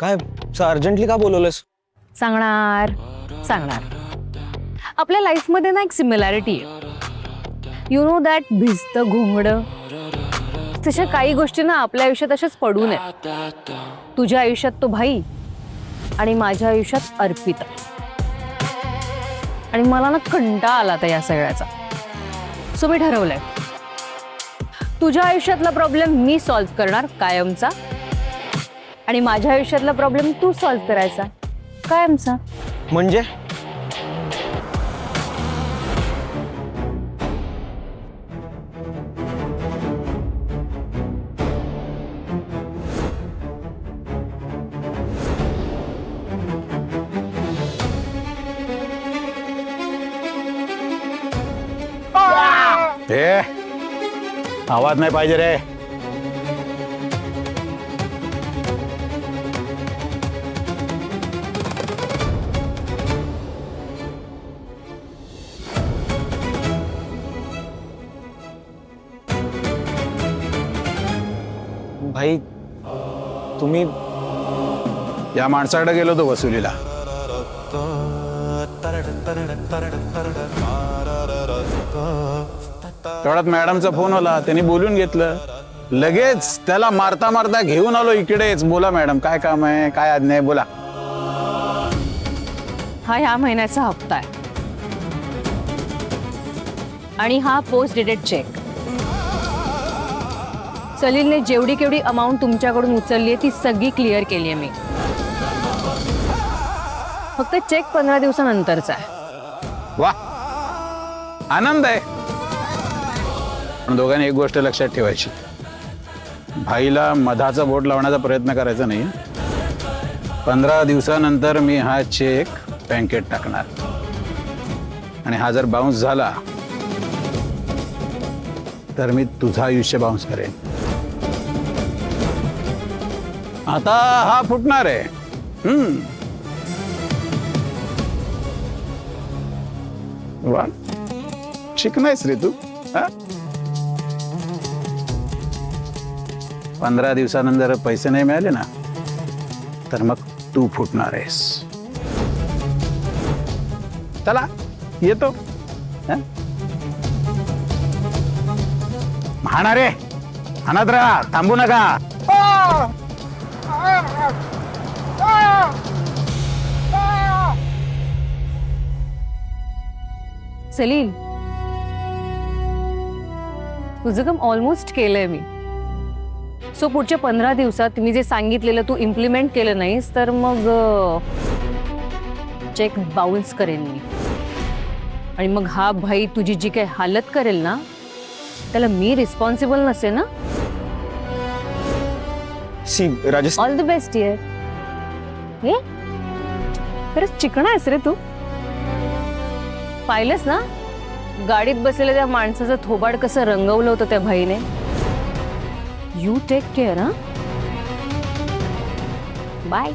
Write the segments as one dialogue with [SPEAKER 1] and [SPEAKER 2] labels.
[SPEAKER 1] काय अर्जंटली का बोलवलंस?
[SPEAKER 2] सांगणार सांगणार आपल्या लाईफ मध्ये ना एक सिमिलॅरिटी आहे. यु नो दॅट भिजतं घोंगडं, तशा काही गोष्टी ना आपल्या आयुष्यात अशाच पडू नये. तुझ्या आयुष्यात तो भाई आणि माझ्या आयुष्यात अर्पिता. आणि मला ना कंटाळा आला आता या सगळ्याचा. सो मी ठरवलंय, तुझ्या आयुष्यातला प्रॉब्लेम मी सॉल्व्ह करणार कायमचा, आणि माझ्या आयुष्यातला प्रॉब्लेम तू सॉल्व्ह करायचा कायमचा.
[SPEAKER 1] म्हणजे
[SPEAKER 3] ए, आवाज नाही पाहिजे रे.
[SPEAKER 1] भाई तुम्ही
[SPEAKER 3] या माणसाकडे गेलो तो वसुलीला. तेवढ्यात मॅडमचा फोन आला, त्यांनी बोलून घेतलं. लगेच त्याला मारता मारता घेऊन आलो इकडेच. बोला मॅडम, काय काम आहे, काय आज्ञा आहे, बोला.
[SPEAKER 2] हा ह्या महिन्याचा हप्ता आहे आणि हा पोस्ट डेटेड चेक. सलीलने जेवढी केवढी अमाऊंट तुमच्याकडून उचलली आहे ती सगळी क्लिअर केली आहे मी. फक्त चेक 15 दिवसानंतरचा आहे.
[SPEAKER 3] वा, आनंद आहे. पण दोघांनी एक गोष्ट लक्षात ठेवायची, भाईला मधाचा बोट लावण्याचा प्रयत्न करायचा नाही. 15 दिवसानंतर मी हा चेक बँकेत टाकणार, आणि हा जर बाउन्स झाला तर मी तुझं आयुष्य बाउन्स करेन. आता हा फुटणार आहे. वा, शिकणायस रे तू. 15 दिवसानंतर पैसे नाही मिळाले ना, तर मग तू फुटणार आहेस. चला येतो. म्हणा रे, आणत राहा, थांबू नका.
[SPEAKER 2] सलील, तुझं काम ऑलमोस्ट केलंय मी. सो पुढच्या 15 दिवसात मी जे सांगितलेलं तू इम्प्लिमेंट केलं नाहीस तर मग चेक बाउन्स करेन मी. आणि मग हा भाई तुझी जी काही हालत करेल ना, त्याला मी रिस्पॉन्सिबल नसे ना.
[SPEAKER 1] सी Rajesh,
[SPEAKER 2] all the best dear. हे खरंच चिकणा आहेस रे तू. पाहिलंस ना गाडीत बसलेल्या त्या माणसाचं थोबाड कसं रंगवलं होतं त्या भाईने. You take care. हा, बाय.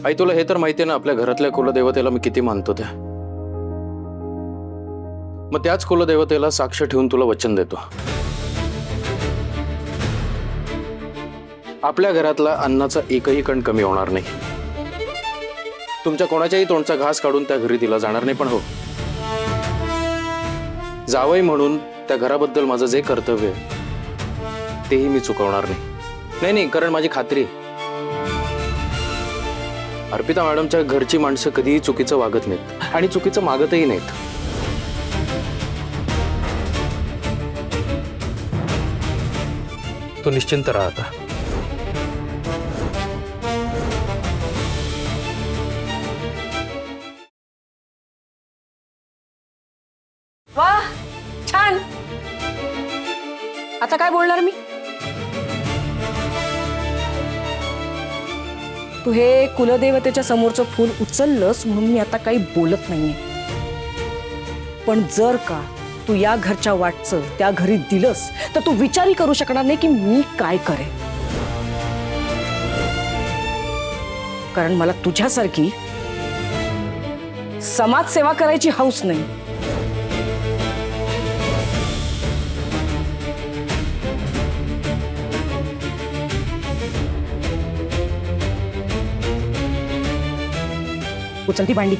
[SPEAKER 4] आई, तुला हे तर माहिती आहे ना आपल्या घरातल्या कुलदेवतेला मी किती मानतो त्या. मग त्याच कुलदेवतेला साक्ष ठेवून तुला वचन देतो, आपल्या घरातला अन्नाचा एकही कण कमी होणार नाही. तुमच्या कोणाच्याही तोंडचा घास काढून त्या घरी दिला जाणार नाही. पण हो, जावई म्हणून त्या घराबद्दल माझं जे कर्तव्य आहे तेही मी चुकवणार नाही. नाही, कारण माझी खात्री आहे अर्पिता मॅडमच्या घरची माणसं कधीही चुकीचं वागत नाहीत आणि चुकीचं मागतही नाहीत. तू निश्चिंत राहा आता.
[SPEAKER 5] वा, छान. आता काय बोलणार मी? तू हे कुलदेवतेच्या समोरचं फूल उचललंस म्हणून मी आता काही बोलत नाहीये. पण जर का तू या घरच्या वाटचं त्या घरी दिलंस तर तू विचारही करू शकणार नाही की मी काय करेन. कारण मला तुझ्यासारखी समाजसेवा करायची हौस नाही. उचलती भांडी.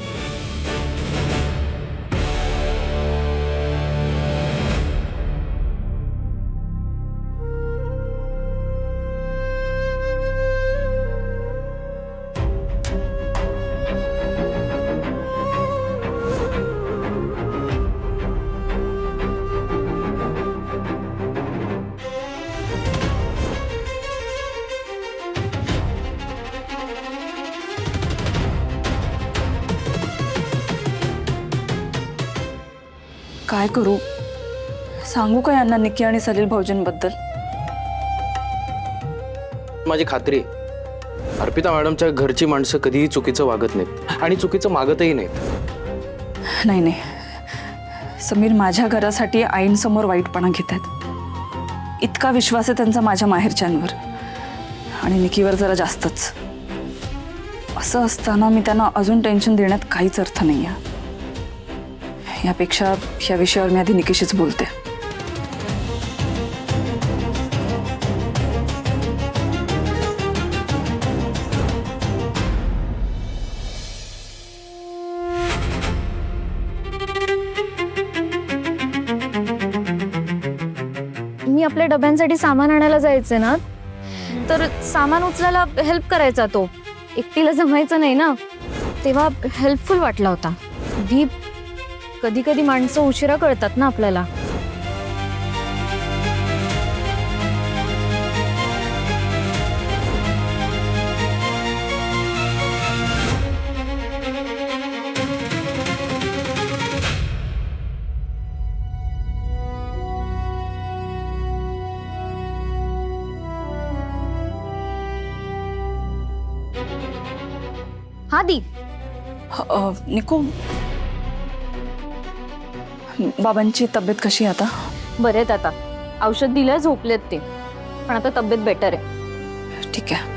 [SPEAKER 6] काय करू? सांगू का यांना निकी आणि सलील भाऊजींबद्दल?
[SPEAKER 4] माझी खात्री आहे, अर्पिता मॅडमच्या घरची माणसं कधीही चुकीचं वागत नाहीत आणि चुकीचं मागतही नाहीत.
[SPEAKER 6] नाही नाही, समीर माझ्या घरासाठी आईंसमोर वाईटपणा घेत आहेत. इतका विश्वास आहे त्यांचा माझ्या माहेरच्यांवर आणि निकीवर जरा जास्तच. असं असताना मी त्यांना अजून टेन्शन देण्यात काहीच अर्थ नाही आहे. यापेक्षा या विषयावर मी आधी निकीशीच बोलते.
[SPEAKER 2] मी आपल्या डब्यांसाठी सामान आणायला जायचे ना, तर सामान उचलायला हेल्प करायचा तो. एकटीला जमायचं नाही ना, तेव्हा हेल्पफुल वाटला होता. दीप, कधी कधी माणसं उशिरा कळतात ना आपल्याला. हा दी.
[SPEAKER 6] निकू, बाबांची तब्येत कशी आहे आता?
[SPEAKER 2] बरे आहेत आता. औषध दिलं, झोपलेत ते, पण आता तब्येत बेटर आहे.
[SPEAKER 6] ठीक आहे.